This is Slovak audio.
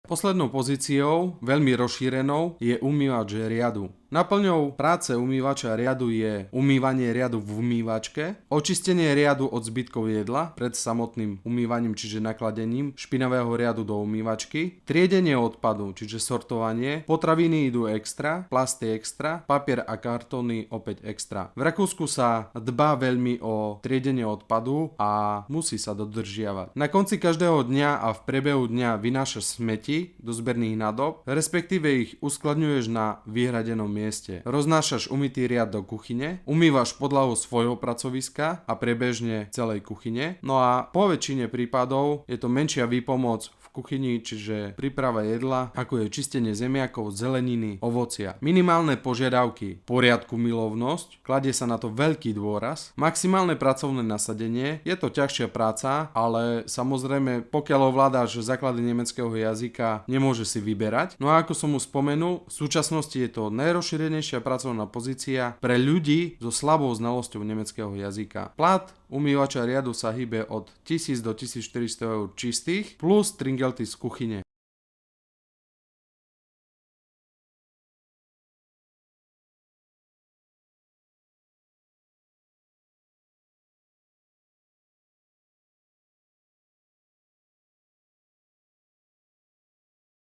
Poslednou pozíciou, veľmi rozšírenou, je umývač riadu. Naplňou práce umývača riadu je umývanie riadu v umývačke, očistenie riadu od zbytkov jedla pred samotným umývaním, čiže nakladením špinavého riadu do umývačky, triedenie odpadu, čiže sortovanie, potraviny idú extra, plasty extra, papier a kartóny opäť extra. V Rakúsku sa dbá veľmi o triedenie odpadu a musí sa dodržiavať. Na konci každého dňa a v priebehu dňa vynášaš smeti do zberných nádob, respektíve ich uskladňuješ na vyhradenom mieste. Roznášaš umytý riad do kuchyne, umývaš podlahu svojho pracoviska a priebežne celej kuchyne. No a po väčšine prípadov je to menšia výpomoc v kuchyni, čiže príprava jedla, ako je čistenie zemiakov, zeleniny, ovocia. Minimálne požiadavky, poriadku milovnosť, kladie sa na to veľký dôraz, maximálne pracovné nasadenie, je to ťažšia práca, ale samozrejme pokiaľ ovládáš základy nemeckého jazyka, nemôže si vyberať. No a ako som už spomenul, v súčasnosti je to najrozšírenejšia pracovná pozícia pre ľudí so slabou znalosťou nemeckého jazyka. Plat umývača riadu sa hýbe od 1000 do 1400 eur čistých plus tringelty z kuchyne.